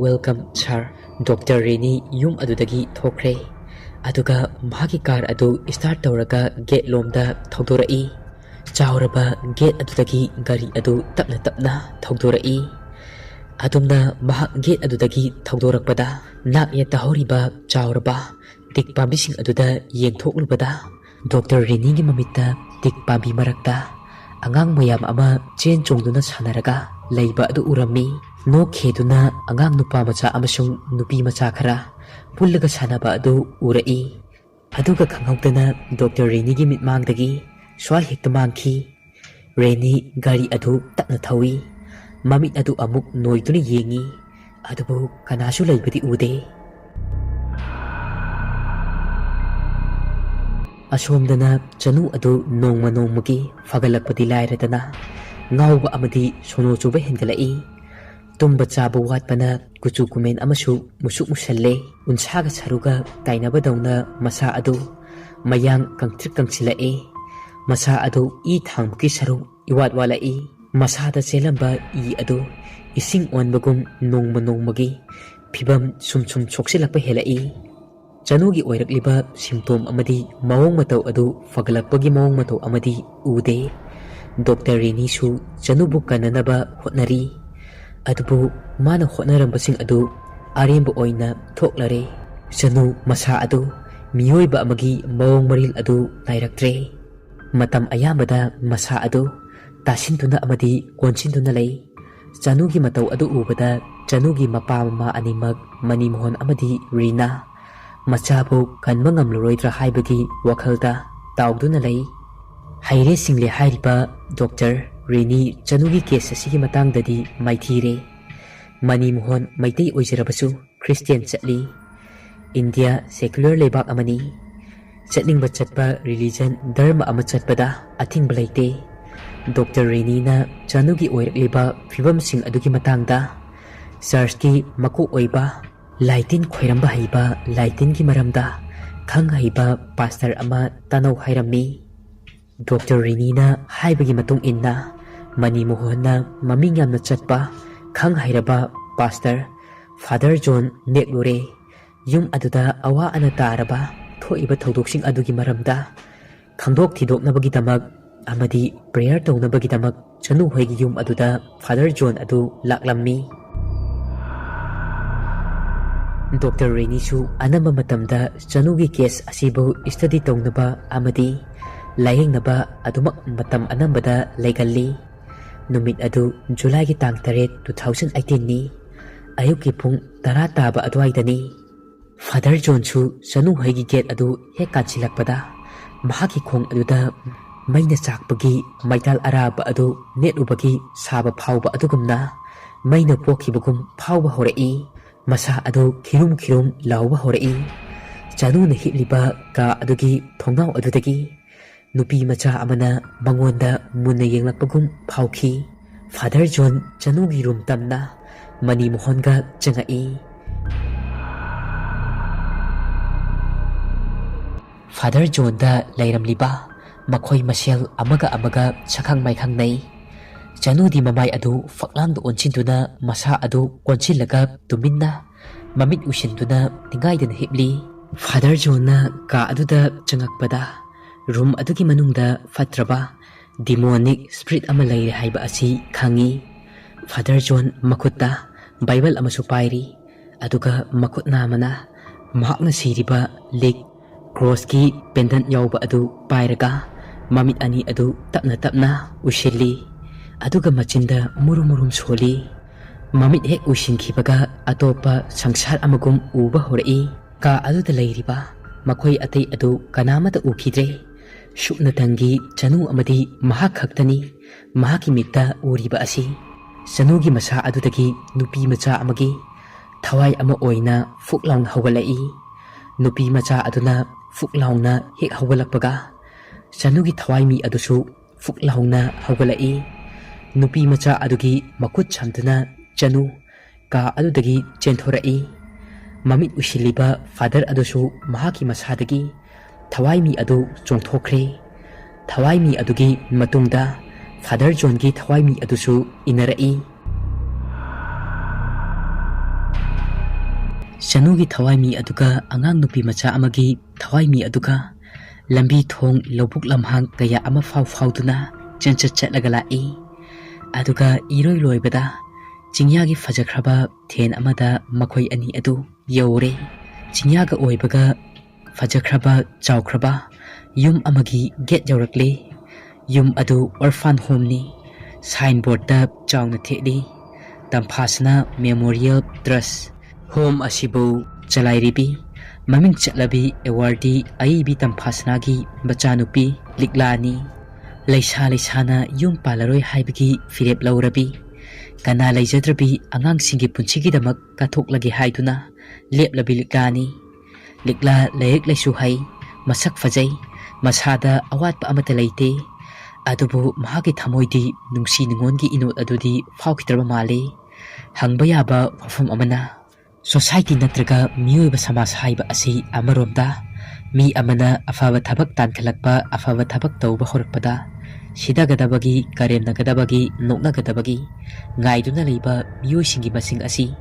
ꯋꯦꯜꯀꯝ ꯁꯥꯔ꯫ ꯗꯣꯛꯇꯔ ꯔꯦꯅꯤ ꯌꯨꯝ ꯑꯗꯨꯗꯒꯤ ꯊꯣꯛꯈ꯭ꯔꯦ, ꯑꯗꯨꯒ ꯃꯍꯥꯛꯀꯤ ꯀꯥꯔ ꯑꯗꯨ ꯁ꯭ꯇꯥꯔꯠ ꯇꯧꯔꯒ ꯒꯦꯠ ꯂꯣꯝꯗ ꯊꯧꯗꯣꯔꯛꯏ꯫ ꯆꯥꯎꯔꯕ ꯒꯦꯠ ꯑꯗꯨꯗꯒꯤ ꯒꯥꯔꯤ ꯑꯗꯨ ꯇꯞꯅ ꯇꯞꯅ ꯊꯧꯗꯣꯔꯛꯏ꯫ ꯑꯗꯨꯝꯅ ꯃꯍꯥꯛ ꯒꯦꯠ ꯑꯗꯨꯗꯒꯤ ꯊꯧꯗꯣꯔꯛꯄꯗ ꯅꯥꯛ ꯌꯦꯠꯇ ꯍꯧꯔꯤꯕ ꯆꯥꯎꯔꯕ ꯇꯤꯛ ꯄꯥꯝꯕꯤꯁꯤꯡ ꯑꯗꯨꯗ ꯌꯦꯡꯊꯣꯛꯂꯨꯕꯗ ꯗꯣꯛꯇꯔ ꯔꯦꯅꯤꯒꯤ ꯃꯃꯤꯠꯇ ꯇꯤꯛ ꯄꯥꯝꯕꯤ ꯃꯔꯛꯇ ꯑꯉꯥꯡ ꯃꯌꯥꯝ ꯑꯃ ꯆꯦꯟ ꯆꯣꯡꯗꯨꯅ ꯁꯥꯟꯅꯔꯒ ꯂꯩꯕ ꯑꯗꯨ ꯎꯔꯝꯃꯤ꯫ ꯅꯣꯛ ꯈꯦꯗꯨꯅ ꯑꯉꯥꯡ ꯅꯨꯄꯥ ꯃꯆꯥ ꯑꯃꯁꯨꯡ ꯅꯨꯄꯤ ꯃꯆꯥ ꯈꯔ ꯄꯨꯜꯂꯒ ꯁꯥꯟꯅꯕ ꯑꯗꯨ ꯎꯔꯛꯏ꯫ ꯑꯗꯨꯒ ꯈꯪꯍꯧꯗꯅ ꯗꯣꯛꯇꯔ ꯔꯦꯅꯤꯒꯤ ꯃꯤꯠꯃꯥꯡꯗꯒꯤ ꯁ꯭ꯋꯥꯏ ꯍꯦꯛꯇ ꯃꯥꯡꯈꯤ꯫ ꯔꯦꯅꯤ ꯒꯥꯔꯤ ꯑꯗꯨ ꯇꯞꯅ ꯊꯧꯏ, ꯃꯃꯤꯠ ꯑꯗꯨ ꯑꯃꯨꯛ ꯅꯣꯏꯗꯨꯅ ꯌꯦꯡꯉꯤ, ꯑꯗꯨꯕꯨ ꯀꯅꯥꯁꯨ ꯂꯩꯕꯗꯤ ꯎꯗꯦ꯫ ꯑꯁꯣꯝꯗꯅ ꯆꯅꯨ ꯑꯗꯨ ꯅꯣꯡꯃ ꯅꯣꯡꯃꯒꯤ ꯐꯒꯠꯂꯛꯄꯗꯤ ꯂꯥꯏꯔꯗꯅ ꯉꯥꯎꯕ ꯑꯃꯗꯤ ꯁꯣꯅꯣ ꯆꯨꯕ ꯍꯦꯟꯒꯠꯂꯛꯏ꯫ ꯇꯨꯝꯕ ꯆꯥꯕ ꯋꯥꯠꯄꯅ ꯀꯨꯆꯨ ꯀꯨꯃꯦꯟ ꯑꯃꯁꯨ ꯃꯨꯁꯨꯛ ꯃꯨꯁꯜꯂꯦ꯫ ꯎꯟꯁꯥꯒ ꯁꯔꯨꯒ ꯇꯥꯏꯅꯕꯗꯧꯅ ꯃꯁꯥ ꯑꯗꯨ ꯃꯌꯥꯡ ꯀꯪꯇ꯭ꯔꯤꯛ ꯀꯪꯁꯤꯜꯂꯛꯏ꯫ ꯃꯁꯥ ꯑꯗꯨ ꯏ ꯊꯥꯡꯕꯒꯤ ꯁꯔꯨꯛ ꯏꯋꯥꯠ ꯋꯥꯠꯂꯛꯏ꯫ ꯃꯁꯥꯗ ꯆꯦꯜꯂꯝꯕ ꯏ ꯑꯗꯨ ꯏꯁꯤꯡ ꯑꯣꯟꯕꯒꯨꯝ ꯅꯣꯡꯃ ꯅꯣꯡꯃꯒꯤ ꯐꯤꯚꯝ ꯁꯨꯝ ꯁꯣꯛꯆꯤꯜꯂꯛꯄ ꯍꯦꯜꯂꯛꯏ꯫ ꯆꯅꯨꯒꯤ ꯑꯣꯏꯔꯛꯂꯤꯕ ꯁꯤꯝꯇꯣꯝ ꯑꯃꯗꯤ ꯃꯑꯣꯡ ꯃꯇꯧ ꯑꯗꯨ ꯐꯒꯠꯂꯛꯄꯒꯤ ꯃꯑꯣꯡ ꯃꯇꯧ ꯑꯃꯗꯤ ꯎꯗꯦ꯫ ꯗꯣꯛꯇꯔ ꯔꯦꯅꯤꯁꯨ ꯆꯅꯨꯕꯨ ꯀꯟꯅꯅꯕ ꯍꯣꯠꯅꯔꯤ, ꯑꯗꯨꯕꯨ ꯃꯥꯅ ꯍꯣꯠꯅꯔꯝꯕꯁꯤꯡ ꯑꯗꯨ ꯑꯔꯦꯝꯕ ꯑꯣꯏꯅ ꯊꯣꯛꯂꯔꯦ꯫ ꯆꯅꯨ ꯃꯁꯥ ꯑꯗꯨ ꯃꯤꯑꯣꯏꯕ ꯑꯃꯒꯤ ꯃꯑꯣꯡ ꯃꯔꯤꯜ ꯑꯗꯨ ꯅꯥꯏꯔꯛꯇ꯭ꯔꯦ꯫ ꯃꯇꯝ ꯑꯌꯥꯝꯕꯗ ꯃꯁꯥ ꯑꯗꯨ ꯇꯥꯁꯤꯟꯗꯨꯅ ꯑꯃꯗꯤ ꯀꯣꯟꯁꯤꯟꯗꯨꯅ ꯂꯩ꯫ ꯆꯅꯨꯒꯤ ꯃꯇꯧ ꯑꯗꯨ ꯎꯕꯗ ꯆꯅꯨꯒꯤ ꯃꯄꯥ ꯃꯃꯥ ꯑꯅꯤꯃꯛ ꯃꯅꯤꯃꯣꯍꯟ ꯑꯃꯗꯤ ꯔꯤꯅꯥ ꯃꯆꯥꯕꯨ ꯀꯟꯕ ꯉꯝꯂꯔꯣꯏꯗ꯭ꯔꯥ ꯍꯥꯏꯕꯒꯤ ꯋꯥꯈꯜꯗ ꯇꯥꯎꯗꯨꯅ ꯂꯩ꯫ ꯍꯩꯔꯦ ꯁꯤꯡꯂꯦ ꯍꯥꯏꯔꯤꯕ ꯗꯣꯛꯇꯔ ꯔꯦꯅꯤ ꯆꯅꯨꯒꯤ ꯀꯦꯁ ꯑꯁꯤꯒꯤ ꯃꯇꯥꯡꯗꯗꯤ ꯃꯥꯏꯊꯤꯔꯦ꯫ ꯃꯅꯤꯃꯣꯍꯟ ꯃꯩꯇꯩ ꯑꯣꯏꯖꯔꯕꯁꯨ ꯈ꯭ꯔꯤꯁꯇꯤꯌꯥꯟ ꯆꯠꯂꯤ꯫ ꯏꯟꯗꯤꯌꯥ ꯁꯦꯀꯨꯂꯔ ꯂꯩꯕꯥꯛ ꯑꯃꯅꯤ꯫ ꯆꯠꯅꯤꯡꯕ ꯆꯠꯄ ꯔꯤꯂꯤꯖꯟ ꯙꯔꯃ ꯑꯃ ꯆꯠꯄꯗ ꯑꯊꯤꯡꯕ ꯂꯩꯇꯦ꯫ ꯗꯣꯛꯇꯔ ꯔꯦꯅꯤꯅ ꯆꯅꯨꯒꯤ ꯑꯣꯏꯔꯛꯂꯤꯕ ꯐꯤꯚꯝꯁꯤꯡ ꯑꯗꯨꯒꯤ ꯃꯇꯥꯡꯗ ꯆꯔꯆꯀꯤ ꯃꯀꯣꯛ ꯑꯣꯏꯕ, ꯂꯥꯏꯇꯤꯟ ꯈꯣꯏꯔꯝꯕ ꯍꯩꯕ ꯂꯥꯏꯇꯤꯟꯒꯤ ꯃꯔꯝꯗ ꯈꯪ ꯍꯩꯕ ꯄꯥꯁꯇꯔ ꯑꯃ ꯇꯥꯅꯧ ꯍꯥꯏꯔꯝꯃꯤ꯫ ꯗꯣꯛꯇꯔ ꯔꯦꯅꯤꯅ ꯍꯥꯏꯕꯒꯤ ꯃꯇꯨꯡ ꯏꯟꯅ ꯃꯅꯤꯃꯣꯍꯟꯅ ꯃꯃꯤꯡ ꯌꯥꯝꯅ ꯆꯠꯄ ꯈꯪ ꯍꯩꯔꯕ ꯄꯥꯁꯇꯔ ꯐꯥꯗꯔ ꯖꯣꯟ ꯅꯦꯛꯂꯨꯔꯦ꯫ ꯌꯨꯝ ꯑꯗꯨꯗ ꯑꯋꯥ ꯑꯅꯥ ꯇꯥꯔꯕ ꯊꯣꯛꯏꯕ ꯊꯧꯗꯣꯛꯁꯤꯡ ꯑꯗꯨꯒꯤ ꯃꯔꯝꯗ ꯈꯪꯗꯣꯛ ꯊꯤꯗꯣꯛꯅꯕꯒꯤꯗꯃꯛ ꯑꯃꯗꯤ ꯄ꯭ꯔꯦꯌꯔ ꯇꯧꯅꯕꯒꯤꯗꯃꯛ ꯆꯅꯨ ꯍꯣꯏꯒꯤ ꯌꯨꯝ ꯑꯗꯨꯗ ꯐꯥꯗꯔ ꯖꯣꯟ ꯑꯗꯨ ꯂꯥꯛꯂꯝꯃꯤ꯫ ꯗꯣꯛꯇꯔ ꯔꯦꯅꯤꯁꯨ ꯑꯅꯝꯕ ꯃꯇꯝꯗ ꯆꯅꯨꯒꯤ ꯀꯦꯁ ꯑꯁꯤꯕꯨ ꯁ꯭ꯇꯗꯤ ꯇꯧꯅꯕ ꯑꯃꯗꯤ ꯂꯥꯌꯦꯡꯅꯕ ꯑꯗꯨꯃꯛ ꯃꯇꯝ ꯑꯅꯝꯕꯗ ꯂꯩꯒꯜꯂꯤ꯫ ꯅꯨꯃꯤꯠ ꯑꯗꯨ ꯖꯨꯂꯥꯏꯒꯤ ꯇꯥꯡ 8, 2018ꯅꯤ꯫ ꯑꯌꯨꯛꯀꯤ ꯄꯨꯡ 10 ꯇꯥꯕ ꯑꯗꯨꯋꯥꯏꯗꯅꯤ꯫ ꯐꯥꯗꯔ ꯖꯣꯟꯁꯨ ꯆꯅꯨ ꯍꯣꯏꯒꯤ ꯒꯦꯠ ꯑꯗꯨ ꯍꯦꯛ ꯀꯥꯟꯁꯤꯜꯂꯛꯄꯗ ꯃꯍꯥꯛꯀꯤ ꯈꯣꯡ ꯑꯗꯨꯗ ꯃꯩꯅ ꯆꯥꯛꯄꯒꯤ ꯃꯩꯇꯥꯜ ꯑꯔꯥꯕ ꯑꯗꯨ ꯅꯦꯠꯂꯨꯕꯒꯤ ꯁꯥꯕ ꯐꯥꯎꯕ ꯑꯗꯨꯒꯨꯝꯅ ꯃꯩꯅ ꯄꯣꯛꯈꯤꯕꯒꯨꯝ ꯐꯥꯎꯕ ꯍꯧꯔꯛꯏ꯫ ꯃꯁꯥ ꯑꯗꯨ ꯈꯤꯔꯨꯝ ꯈꯤꯔꯨꯝ ꯂꯥꯎꯕ ꯍꯧꯔꯛꯏ꯫ ꯆꯅꯨꯅ ꯍꯤꯞꯂꯤꯕ ꯀꯥ ꯑꯗꯨꯒꯤ ꯊꯣꯡꯅꯥꯎ ꯑꯗꯨꯗꯒꯤ ꯅꯨꯄꯤ ꯃꯆꯥ ꯑꯃꯅ ꯃꯉꯣꯟꯗ ꯃꯨꯟꯅ ꯌꯦꯡꯂꯛꯄꯒꯨꯝ ꯐꯥꯎꯈꯤ꯫ ꯐꯥꯗꯔ ꯖꯣꯟ ꯆꯅꯨꯒꯤ ꯔꯨꯝ ꯇꯝꯅ ꯃꯅꯤ ꯃꯣꯍꯣꯟꯒ ꯆꯪꯉꯛꯏ꯫ ꯐꯥꯗꯔ ꯖꯣꯟꯗ ꯂꯩꯔꯝꯂꯤꯕ ꯃꯈꯣꯏ ꯃꯁꯦꯜ ꯑꯃꯒ ꯑꯃꯒ ꯁꯛꯈꯪ ꯃꯥꯏꯈꯪꯅꯩ꯫ ꯆꯅꯨꯗꯤ ꯃꯃꯥꯏ ꯑꯗꯨ ꯐꯛꯂꯥꯡꯗ ꯑꯣꯟꯁꯤꯟꯗꯨꯅ ꯃꯁꯥ ꯑꯗꯨ ꯀꯣꯟꯁꯤꯜꯂꯒ ꯇꯨꯃꯤꯟꯅ ꯃꯃꯤꯠ ꯎꯏꯁꯤꯟꯗꯨꯅ ꯅꯤꯡꯒꯥꯏꯗꯅ ꯍꯤꯞꯂꯤ꯫ ꯐꯥꯗꯔ ꯖꯣꯟꯅ ꯀꯥ ꯑꯗꯨꯗ ꯆꯪꯉꯛꯄꯗ ꯔꯨꯝ ꯑꯗꯨꯒꯤ ꯃꯅꯨꯡꯗ ꯐꯠꯇ꯭ꯔꯕ ꯗꯤꯃꯣꯅꯤꯛ ꯁ꯭ꯄꯤꯔꯤꯠ ꯑꯃ ꯂꯩꯔꯦ ꯍꯥꯏꯕ ꯑꯁꯤ ꯈꯪꯉꯤ꯫ ꯐꯥꯗꯔ ꯖꯣꯟ ꯃꯈꯨꯠꯇ ꯕꯥꯏꯕꯜ ꯑꯃꯁꯨ ꯄꯥꯏꯔꯤ꯫ ꯑꯗꯨꯒ ꯃꯈꯨꯠ ꯅꯥꯝꯃꯅ ꯃꯍꯥꯛꯅ ꯁꯤꯔꯤꯕ ꯂꯤꯛ ꯀ꯭ꯔꯣꯁꯀꯤ ꯄꯦꯟꯗꯟ ꯌꯥꯎꯕ ꯑꯗꯨ ꯄꯥꯏꯔꯒ ꯃꯃꯤꯠ ꯑꯅꯤ ꯑꯗꯨ ꯇꯞꯅ ꯇꯞꯅ ꯎꯏꯁꯤꯜꯂꯤ꯫ ꯑꯗꯨꯒ ꯃꯆꯤꯟꯗ ꯃꯨꯔꯨꯝ ꯃꯨꯔꯨꯝ ꯁꯣꯜꯂꯤ꯫ ꯃꯃꯤꯠ ꯍꯦꯛ ꯎꯏꯁꯤꯟꯈꯤꯕꯒ ꯑꯇꯣꯞꯄ ꯁꯪꯁꯥꯔ ꯑꯃꯒꯨꯝ ꯎꯕ ꯍꯧꯔꯛꯏ꯫ ꯀꯥ ꯑꯗꯨꯗ ꯂꯩꯔꯤꯕ ꯃꯈꯣꯏ ꯑꯇꯩ ꯑꯗꯨ ꯀꯅꯥꯃꯠꯇ ꯎꯈꯤꯗ꯭ꯔꯦ꯫ ꯁꯨꯞꯅꯇꯪꯒꯤ ꯆꯅꯨ ꯑꯃꯗꯤ ꯃꯍꯥꯛ ꯈꯛꯇꯅꯤ ꯃꯍꯥꯛꯀꯤ ꯃꯤꯠꯇ ꯎꯔꯤꯕ ꯑꯁꯤ꯫ ꯆꯅꯨꯒꯤ ꯃꯁꯥ ꯑꯗꯨꯗꯒꯤ ꯅꯨꯄꯤ ꯃꯆꯥ ꯑꯃꯒꯤ ꯊꯋꯥꯏ ꯑꯃ ꯑꯣꯏꯅ ꯐꯨꯛ ꯂꯥꯎꯅ ꯍꯧꯒꯠꯂꯛꯏ꯫ ꯅꯨꯄꯤ ꯃꯆꯥ ꯑꯗꯨꯅ ꯐꯨꯛ ꯂꯥꯎꯅ ꯍꯦꯛ ꯍꯧꯒꯠꯂꯛꯄꯒ ꯆꯅꯨꯒꯤ ꯊꯋꯥꯏꯃꯤ ꯑꯗꯨꯁꯨ ꯐꯨꯛ ꯂꯥꯎꯅ ꯍꯧꯒꯠꯂꯛꯏ꯫ ꯅꯨꯄꯤ ꯃꯆꯥ ꯑꯗꯨꯒꯤ ꯃꯈꯨꯠ ꯁꯝꯗꯨꯅ ꯆꯅꯨ ꯀꯥ ꯑꯗꯨꯗꯒꯤ ꯆꯦꯟꯊꯣꯔꯛꯏ꯫ ꯃꯃꯤꯠ ꯎꯏꯁꯤꯜꯂꯤꯕ ꯐꯥꯗꯔ ꯑꯗꯨꯁꯨ ꯃꯍꯥꯛꯀꯤ ꯃꯁꯥꯗꯒꯤ ꯊꯋꯥꯏꯃꯤ ꯑꯗꯨ ꯆꯣꯡꯊꯣꯛꯈ꯭ꯔꯦ꯫ ꯊꯋꯥꯏꯃꯤ ꯑꯗꯨꯒꯤ ꯃꯇꯨꯡꯗ ꯐꯥꯗꯔ ꯖꯣꯟꯒꯤ ꯊꯋꯥꯏꯃꯤ ꯑꯗꯨꯁꯨ ꯏꯟꯅꯔꯛꯏ꯫ ꯆꯅꯨꯒꯤ ꯊꯋꯥꯏꯃꯤ ꯑꯗꯨꯒ ꯑꯉꯥꯡ ꯅꯨꯄꯤ ꯃꯆꯥ ꯑꯃꯒꯤ ꯊꯋꯥꯏꯃꯤ ꯑꯗꯨꯒ ꯂꯝꯕꯤ ꯊꯣꯡ ꯂꯧꯕꯨꯛ ꯂꯝꯍꯥꯡ ꯀꯌꯥ ꯑꯃ ꯐꯥꯎꯗꯨꯅ ꯆꯠꯂꯒ ꯂꯥꯛꯏ꯫ ꯑꯗꯨꯒ ꯏꯔꯣꯏ ꯂꯣꯏꯕꯗ ꯆꯤꯡꯌꯥꯒꯤ ꯐꯖꯈ꯭ꯔꯕ ꯊꯦꯟ ꯑꯃꯗ ꯃꯈꯣꯏ ꯑꯅꯤ ꯑꯗꯨ ꯌꯧꯔꯦ꯫ ꯆꯤꯡꯌꯥꯒ ꯑꯣꯏꯕꯒ ꯐꯖꯈ꯭ꯔꯕ ꯆꯥꯎꯈ꯭ꯔꯕ ꯌꯨꯝ ꯑꯃꯒꯤ ꯒꯦꯠ ꯌꯧꯔꯛꯂꯦ꯫ ꯌꯨꯝ ꯑꯗꯨ ꯑꯣꯔꯐꯥꯟ ꯍꯣꯝꯅꯤ꯫ ꯁꯥꯏꯟꯕꯣꯔꯗꯇ ꯆꯥꯎꯅ ꯊꯦꯠꯂꯤ, ꯇꯝꯐꯥꯁꯅꯥ ꯃꯦꯃꯣꯔꯤꯌꯦꯜ ꯇ꯭ꯔꯁ꯫ ꯍꯣꯝ ꯑꯁꯤꯕꯨ ꯆꯂꯥꯏꯔꯤꯕꯤ ꯃꯃꯤꯡ ꯆꯠꯂꯕꯤ ꯑꯦꯋꯥꯔꯗꯤ ꯑꯏꯕꯤ ꯇꯝꯐꯥꯁꯅꯥꯒꯤ ꯃꯆꯥꯅꯨꯄꯤ ꯂꯤꯛꯂꯥꯅꯤ꯫ ꯂꯩꯁꯥ ꯂꯩꯁꯥꯅ ꯌꯨꯝ ꯄꯥꯜꯂꯔꯣꯏ ꯍꯥꯏꯕꯒꯤ ꯐꯤꯔꯦꯞ ꯂꯧꯔꯕꯤ ꯀꯅꯥ ꯂꯩꯖꯗ꯭ꯔꯕꯤ ꯑꯉꯥꯡꯁꯤꯡꯒꯤ ꯄꯨꯟꯁꯤꯒꯤꯗꯃꯛ ꯀꯠꯊꯣꯛꯂꯒꯦ ꯍꯥꯏꯗꯨꯅ ꯂꯦꯞꯂꯕꯤ ꯂꯤꯛꯂꯥꯅꯤ꯫ ꯂꯤꯛꯂꯥ ꯂꯥꯏꯔꯤꯛ ꯂꯥꯏꯁꯨ ꯍꯩ, ꯃꯁꯛ ꯐꯖꯩ, ꯃꯁꯥꯗ ꯑꯋꯥꯠꯄ ꯑꯃꯠꯇ ꯂꯩꯇꯦ꯫ ꯑꯗꯨꯕꯨ ꯃꯍꯥꯛꯀꯤ ꯊꯃꯣꯏꯗꯤ ꯅꯨꯡꯁꯤ ꯅꯨꯡꯉꯣꯟꯒꯤ ꯏꯅꯣꯠ ꯑꯗꯨꯗꯤ ꯐꯥꯎꯈꯤꯗ꯭ꯔꯕ ꯃꯥꯜꯂꯤ꯫ ꯍꯪꯕ ꯌꯥꯕ ꯋꯥꯐꯝ ꯑꯃꯅ ꯁꯣꯁꯥꯏꯇꯤ ꯅꯠꯇ꯭ꯔꯒ ꯃꯤꯑꯣꯏꯕ ꯁꯃꯥꯖ ꯍꯥꯏꯕ ꯑꯁꯤ ꯑꯃꯔꯣꯝꯗ ꯃꯤ ꯑꯃꯅ ꯑꯐꯕ ꯊꯕꯛ ꯇꯥꯟꯈꯠꯂꯛꯄ, ꯑꯐꯕ ꯊꯕꯛ ꯇꯧꯕ ꯍꯧꯔꯛꯄꯗ ꯁꯤꯗꯒꯗꯕꯒꯤ, ꯀꯔꯦꯝꯅꯒꯗꯕꯒꯤ, ꯅꯣꯛꯅꯒꯗꯕꯒꯤ ꯉꯥꯏꯗꯨꯅ ꯂꯩꯕ ꯃꯤꯑꯣꯏꯁꯤꯡꯒꯤ ꯃꯁꯤꯡ ꯑꯁꯤ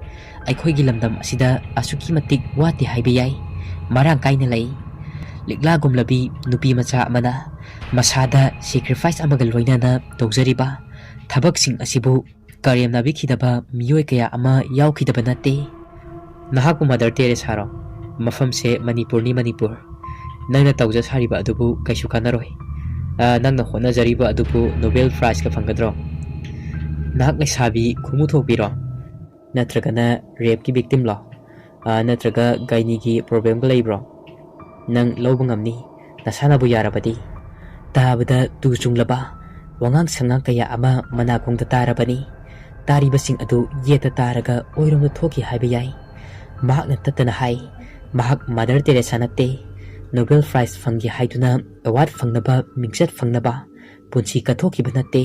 ꯑꯩꯈꯣꯏꯒꯤ ꯂꯝꯗꯝ ꯑꯁꯤꯗ ꯑꯁꯨꯛꯀꯤ ꯃꯇꯤꯛ ꯋꯥꯠꯇꯦ ꯍꯥꯏꯕ ꯌꯥꯏ, ꯃꯔꯥꯡ ꯀꯥꯏꯅ ꯂꯩ꯫ ꯂꯤꯛꯂꯥꯒꯨꯝꯂꯕꯤ ꯅꯨꯄꯤ ꯃꯆꯥ ꯑꯃꯅ ꯃꯁꯥꯗ ꯁꯦꯀ꯭ꯔꯤꯐꯥꯏꯁ ꯑꯃꯒ ꯂꯣꯏꯅꯅ ꯇꯧꯖꯔꯤꯕ ꯊꯕꯛꯁꯤꯡ ꯑꯁꯤꯕꯨ ꯀꯔꯦꯝꯅꯕꯤꯈꯤꯗꯕ ꯃꯤꯑꯣꯏ ꯀꯌꯥ ꯑꯃ ꯌꯥꯎꯈꯤꯗꯕ ꯅꯠꯇꯦ꯫ ꯅꯍꯥꯛꯄꯨ ꯃꯗꯔ ꯇꯦꯔꯦꯁꯥꯔꯣ? ꯃꯐꯝꯁꯦ ꯃꯅꯤꯄꯨꯔꯅꯤ ꯃꯅꯤꯄꯨꯔ꯫ ꯅꯪꯅ ꯇꯧꯖ ꯁꯥꯔꯤꯕ ꯑꯗꯨꯕꯨ ꯀꯩꯁꯨ ꯀꯥꯟꯅꯔꯣꯏ꯫ ꯅꯪꯅ ꯍꯣꯠꯅꯖꯔꯤꯕ ꯑꯗꯨꯕꯨ ꯅꯣꯕꯦꯜ ꯄ꯭ꯔꯥꯏꯖꯀ ꯐꯪꯒꯗ꯭ꯔꯣ? ꯅꯍꯥꯛ ꯂꯩꯁꯥꯕꯤ ꯈꯨꯃꯨ ꯊꯣꯛꯄꯤꯔꯣ? ꯅꯠꯇ꯭ꯔꯒꯅ ꯔꯦꯞꯀꯤ ꯚꯤꯛꯇꯤꯝꯂꯣ? ꯅꯠꯇ꯭ꯔꯒ ꯒꯥꯏꯅꯤꯒꯤ ꯄ꯭ꯔꯣꯕ꯭ꯂꯦꯝꯒ ꯂꯩꯕ꯭ꯔꯣ? ꯅꯪ ꯂꯧꯕ ꯉꯝꯅꯤ ꯅꯁꯥꯅꯕꯨ ꯌꯥꯔꯕꯗꯤ꯫ ꯇꯥꯕꯗ ꯇꯨ ꯆꯨꯡꯂꯕ ꯋꯥꯉꯥꯡ ꯁꯉꯥꯡ ꯀꯌꯥ ꯑꯃ ꯃꯅꯥꯀꯣꯡꯗ ꯇꯥꯔꯕꯅꯤ꯫ ꯇꯥꯔꯤꯕꯁꯤꯡ ꯑꯗꯨ ꯌꯦꯠꯇ ꯇꯥꯔꯒ ꯑꯣꯏꯔꯣꯝꯗ ꯊꯣꯛꯈꯤ ꯍꯥꯏꯕ ꯌꯥꯏ꯫ ꯃꯍꯥꯛꯅ ꯇꯠꯇꯅ ꯍꯥꯏ, ꯃꯍꯥꯛ ꯃꯗꯔ ꯇꯦꯔꯦꯁꯥ ꯅꯠꯇꯦ꯫ ꯅꯣꯕꯦꯜ ꯄ꯭ꯔꯥꯏꯖ ꯐꯪꯒꯦ ꯍꯥꯏꯗꯨꯅ ꯑꯦꯋꯥꯔꯗ ꯐꯪꯅꯕ, ꯃꯤꯡꯆꯠ ꯐꯪꯅꯕ ꯄꯨꯟꯁꯤ ꯀꯠꯊꯣꯛꯈꯤꯕ ꯅꯠꯇꯦ꯫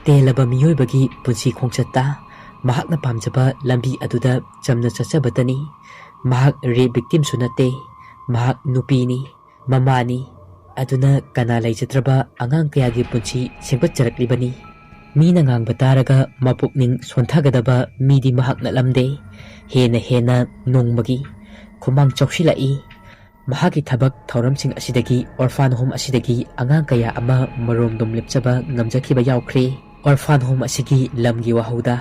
ꯇꯦꯜꯂꯕ ꯃꯤꯑꯣꯏꯕꯒꯤ ꯄꯨꯟꯁꯤ ꯈꯣꯡꯆꯠꯇ ꯃꯍꯥꯛꯅ ꯄꯥꯝꯖꯕ ꯂꯝꯕꯤ ꯑꯗꯨꯗ ꯆꯝꯅ ꯆꯠꯆꯕꯇꯅꯤ꯫ ꯃꯍꯥꯛ ꯔꯦꯞ ꯚꯤꯛꯇꯤꯝꯁꯨ ꯅꯠꯇꯦ꯫ ꯃꯍꯥꯛ ꯅꯨꯄꯤꯅꯤ, ꯃꯃꯥꯅꯤ꯫ ꯑꯗꯨꯅ ꯀꯅꯥ ꯂꯩꯖꯗ꯭ꯔꯕ ꯑꯉꯥꯡ ꯀꯌꯥꯒꯤ ꯄꯨꯟꯁꯤ ꯁꯦꯝꯒꯠꯆꯔꯛꯂꯤꯕꯅꯤ꯫ ꯃꯤꯅ ꯉꯥꯡꯕ ꯇꯥꯔꯒ ꯃꯄꯨꯛꯅꯤꯡ ꯁꯣꯟꯊꯒꯗꯕ ꯃꯤꯗꯤ ꯃꯍꯥꯛ ꯅꯠꯂꯝꯗꯦ꯫ ꯍꯦꯟꯅ ꯍꯦꯟꯅ ꯅꯣꯡꯃꯒꯤ ꯈꯨꯃꯥꯡ ꯆꯥꯎꯁꯤꯜꯂꯛꯏ꯫ ꯃꯍꯥꯛꯀꯤ ꯊꯕꯛ ꯊꯧꯔꯝꯁꯤꯡ ꯑꯁꯤꯗꯒꯤ ꯑꯣꯔꯐꯥꯟ ꯍꯣꯝ ꯑꯁꯤꯗꯒꯤ ꯑꯉꯥꯡ ꯀꯌꯥ ꯑꯃ ꯃꯔꯣꯝꯗꯣꯝ ꯂꯦꯞꯆꯕ ꯉꯝꯖꯈꯤꯕ ꯌꯥꯎꯈ꯭ꯔꯦ꯫ ꯑꯣꯔꯐꯥꯟ ꯍꯣꯝ ꯑꯁꯤꯒꯤ ꯂꯝꯒꯤ ꯋꯥꯍꯧꯗ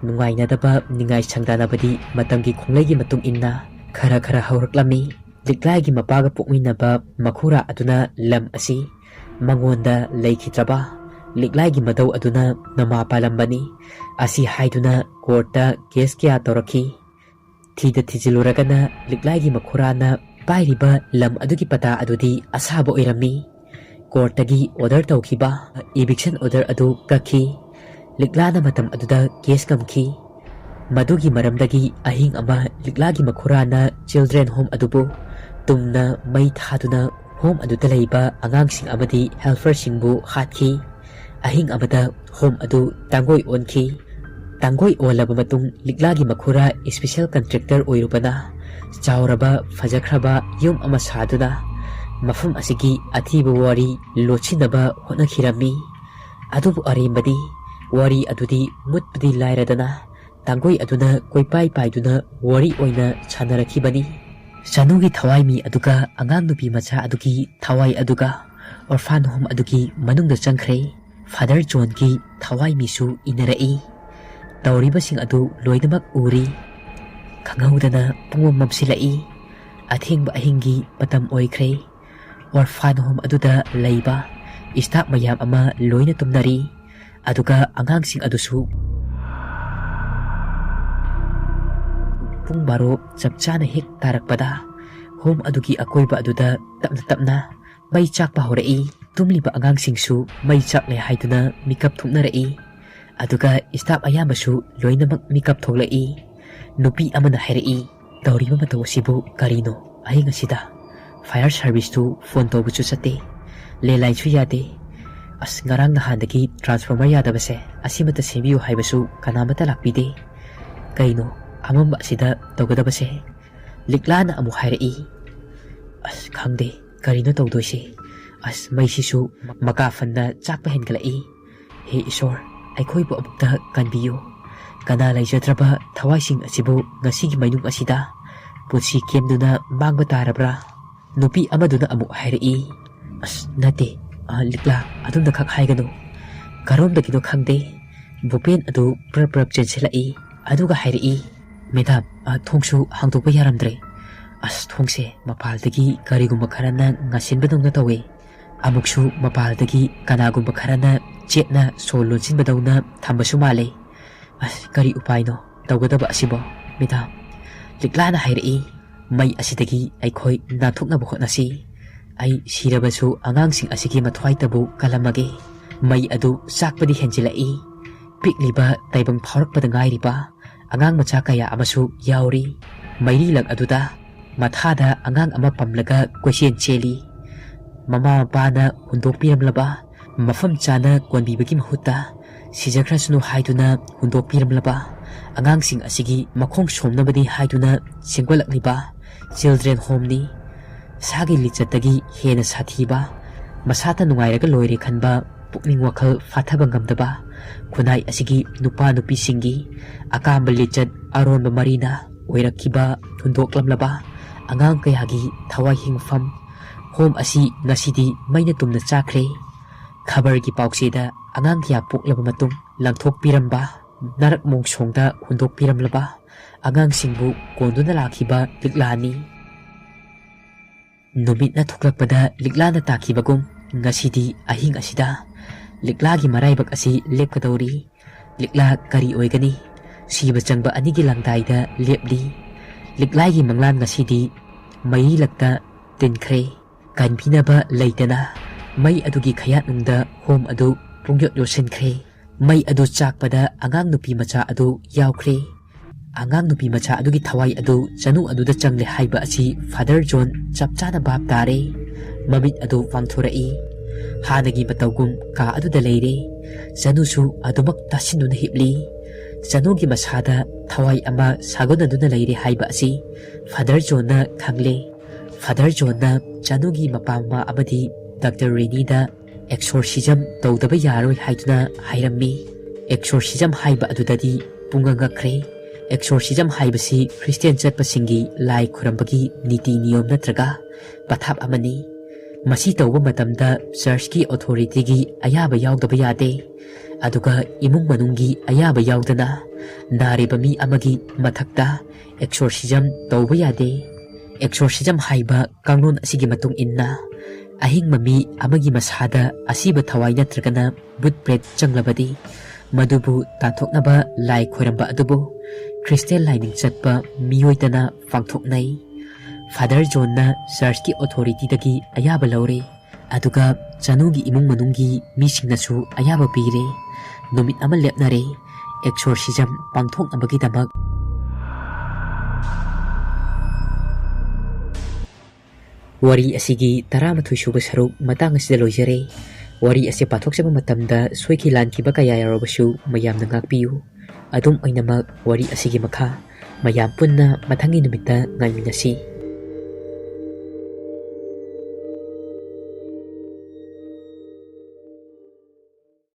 ꯅꯨꯡꯉꯥꯏꯅꯗꯕ, ꯅꯤꯡꯉꯥꯏ ꯁꯪꯗꯥꯅꯕꯗꯤ ꯃꯇꯝꯒꯤ ꯈꯣꯡꯂꯩꯒꯤ ꯃꯇꯨꯡ ꯏꯟꯅ ꯈꯔ ꯈꯔ ꯍꯧꯔꯛꯂꯝꯃꯤ꯫ ꯂꯤꯛꯂꯥꯒꯤ ꯃꯄꯥꯒ ꯄꯣꯛꯃꯤꯟꯅꯕ ꯃꯈꯨꯔꯥ ꯑꯗꯨꯅ ꯂꯝ ꯑꯁꯤ ꯃꯉꯣꯟꯗ ꯂꯩꯈꯤꯗ꯭ꯔꯕ लिक्लाइगी मदौ अदुना नमा पालंबनी असी हाइदुना कोर्टा केस क्या तौरखी थीद थिजिलुरगना लिक्लाइगी मखुराना पाइरिबा लम अदुगी पता अदुदी असाबो ओइरमी कोर्टगी ऑर्डर तौखिबा इविक्शन ऑर्डर अदु कखी लिक्लाना मतम अदुदा केस कमखी मदुगी मरमदगी अहिंग अमा लिक्लागी मखुराना चिल्ड्रेन होम अदुबो तुमना मई थादुना होम अदुदा लैबा आगांगसिंग अमदी हेल्फरसिंगबु हातखी अहिंग अमदा होम अदु तांगोई ओनखी तांगोई ओलब मतुंग लिक्लागी मखुरा स्पेशल कंट्रैक्टर ओइरुबना चावरबा फजखरबा युम अमा सादुना मफम असिगी अथीब वारी लोचिनबा होनखिरमी अदुबु अरेमबदी वारी अदुदी मुतपदी लायरदना तांगोई अदुना कोइपाई पाइदुना वारी ओइना छानरखिबनी चानुगी थवाई मी अदुगा अंगांग नुपी मचा अदुगी थवाई अदुगा ऑर्फान होम अदुगी मनुंग चंखरे फादर जोन की थवाई मीसु इनरई तौरीबसिंग अदु लोइनमक उरी खंगौदना पुंगम ममसिलई अथेंग अहिंगी मतम ओइखरे ऑर्फान होम अदुदा लैबा स्टाफ मयाम अमा लोइना तुमनरी अदुगा अंगांगसिंग अदुसु पुंग बारो चपचाना हेक तारकपदा home अदुगी अकोइबा अदुदा तपना तपना May चाकपा होरई तुमलिबा अंगांगसिंगसु May चाकले हाइदुना मिकअप थोकनरई अदुगा staff अयामसु लोइनमक मिकअप थोकलई नुपी Amna हाइरई तौरीबा मतौ सिबु करिनो अहिंग असिदा fire service to phone तौबुचु चते लेलाइनसु यादे अस ngarang nahandagi ट्रांसफॉर्मर यादबसे असिमता सेबियु हाइबसु कनामता लाक्पिदे कइनो अमम असिदा तौगदबसे लिक्लाना अमु हाइरई अस खांगदे करिनो तौदोइसे अस मैसिसु मकाफन्ना चाकपा हेनगलई हे ईश्वर अखोइबु अमुक्ता कनबियो कना लैजद्रबा थवाइसिंग असिबु ngasiगी mainung asida पुसी केमदुना मांगबा तारब्रा नुपी अमदुना अमु हाइरई अस नते लिक्ला अदुमदा खक हाइगनो करोमदगिनो खांगदे बुपेन अदु प्रप चेंसलई अदुगा हाइरई मेदाम थोंगसु हांदोकबा यारमद्रे अस थोंगसे मपालदगी करिगुम खरना ngasiनबदौना तवे अमुकसु मपालदगी कनागुम खरना चेतना सोल लोचिनबदौना थंबसु माले अस करी उपायनो तौगदबा असिबो मेदाम लिक्लाना हाइरई मई असिदगी अखोई नाथोकनबा होतनासी आई सिरबसु आगांगसिंग असिगी मथ्वाइतबु कलमगे मई अदु चाकपदी हेंजिलई पिकलिबा तैबंग फावरकपदा गाइरिबा आगांग मचा कया अमसु याउरी मैरी लग अदुदा मथादा आगांग अमा पमलगा क्वेश्चन चेली ममा मपाना हुंदोकपिरमलबा मफम चाना कोनबीबगी महुत्ता सिजखरसनु हाइदुना हुंदोकपिरमलबा आगांगसिंग असिगी मखोंग सोमनबदी हाइदुना सेंगवलकलिबा चिल्ड्रेन होमनी सागी लिचतगी हेना साथीबा मसाता नुंगाइरगा लोइरे खनबा पुकनिंग वखल फाथबा ngamdaba खुनाई असिगी नुपा नुपी सिंगी अकांब लिचत अरोनबा मरीना ओइरखिबा हुंदोकलमलबा आगांग कयागी थवाई हिंगफम होम असी ngasiदी मैना तुमना चाखरे खबर की पाउसेदा आगांग क्या पोकलबा मतुंग लंगथोकपिरमबा नरक मोंगसोंगदा हुंदोकपिरमलबा आगांग सिंगबु कोंदुना लाखिबा लिक्लानी नुमितना थोकलकपदा लिक्लाना ताखिबगुम ngasiदी अहिंग असिदा लिक्लागी मराइबक असि लेपकदौरी लिक्ला करी ओइगनी सिबा चंगबा अनिगी लंगदाइदा लेपली लिक्लागी मंगलान ngasiदी मई लक्ता तिनखरे कानबिनबा लैतना मई अदुगी खयानुंगदा होम अदु पुंग्योत योसिनखरे मई अदु चाकपदा आगांग नुपी मचा अदु यावखरे आगांग नुपी मचा अदुगी थवाई अदु चनु अदुदा चंगले हाइबा असि फादर जोन चपचाना बाप तारे ममित अदु वांगथोरई हानगी मतौगुम का अदुदा लेरे चनुसु अदुमक तासिनुना हिपली चनुगी मसादा थवाई अमा सागोनदुना लेरे हाइबा असि फादर जोनना खांगले फादर जोनना चनुगी मपामा अमदी डॉक्टर रेनीदा एक्सोर्सिजम तौदबा यारोय हाइदुना हाइरम्मी एक्सोर्सिजम हाइबा अदुददी पुंगंगखरे एक्सोर्सिजम हाइबसी क्रिश्चियन चटपसिंगी लाई खुरंबगी नीति नियम नत्रगा पथाप अमनी मसी तौबा मतमदा चर्च की अथॉरिटी की अयाबा यावदबा यादे अदुगा इमुंग मनुंगी अयाबा यावदना नारेबा मी अमगी मथक्ता एक्सोर्सिजम तौबा यादे एक्सोर्सिजम हाइबा कांगलोन असिगी मतुंग इन्ना ꯑꯍꯤꯡ ꯃꯃꯤ ꯑꯃꯒꯤ ꯃꯁꯥꯗ ꯑꯁꯤꯕ ꯊꯋꯥꯏ ꯅꯠꯇ꯭ꯔꯒꯅ ꯕꯨꯠ ꯄ꯭ꯔꯦꯠ ꯆꯪꯂꯕꯗꯤ ꯃꯗꯨꯕꯨ ꯇꯥꯟꯊꯣꯛꯅꯕ ꯂꯥꯏ ꯈꯣꯏꯔꯝꯕ ꯑꯗꯨꯕꯨ ꯈ꯭ꯔꯤꯁꯇꯦꯟ ꯂꯥꯏꯅꯤꯡ ꯆꯠꯄ ꯃꯤꯑꯣꯏꯗꯅ ꯄꯥꯡꯊꯣꯛꯅꯩ꯫ ꯐꯥꯗꯔ ꯖꯣꯟꯅ ꯆꯔꯆꯀꯤ ꯑꯣꯊꯣꯔꯤꯇꯤꯗꯒꯤ ꯑꯌꯥꯕ ꯂꯧꯔꯦ, ꯑꯗꯨꯒ ꯆꯅꯨꯒꯤ ꯏꯃꯨꯡ ꯃꯅꯨꯡꯒꯤ ꯃꯤꯁꯤꯡꯅꯁꯨ ꯑꯌꯥꯕ ꯄꯤꯔꯦ꯫ ꯅꯨꯃꯤꯠ ꯑꯃ ꯂꯦꯞꯅꯔꯦ ꯑꯦꯛꯁꯣꯔꯁꯤꯖꯝ ꯄꯥꯡꯊꯣꯛꯅꯕꯒꯤꯗꯃꯛ꯫ ꯋꯥꯔꯤ ꯑꯁꯤꯒꯤ 12 ꯁꯨꯕ ꯁꯔꯨꯛ ꯃꯇꯥꯡ ꯑꯁꯤꯗ ꯂꯣꯏꯖꯔꯦ꯫ ꯋꯥꯔꯤ ꯑꯁꯤ ꯄꯥꯊꯣꯛꯆꯕ ꯃꯇꯝꯗ ꯁꯣꯏꯈꯤ ꯂꯥꯟꯈꯤꯕ ꯀꯌꯥ ꯌꯥꯎꯔꯕꯁꯨ ꯃꯌꯥꯝꯅ ꯉꯥꯛꯄꯤꯌꯨ꯫ ꯑꯗꯨꯝ ꯑꯣꯏꯅꯃꯛ ꯋꯥꯔꯤ ꯑꯁꯤꯒꯤ ꯃꯈꯥ ꯃꯌꯥꯝ ꯄꯨꯟꯅ ꯃꯊꯪꯒꯤ ꯅꯨꯃꯤꯠꯇ ꯉꯥꯏꯃꯤꯟꯅꯁꯤ꯫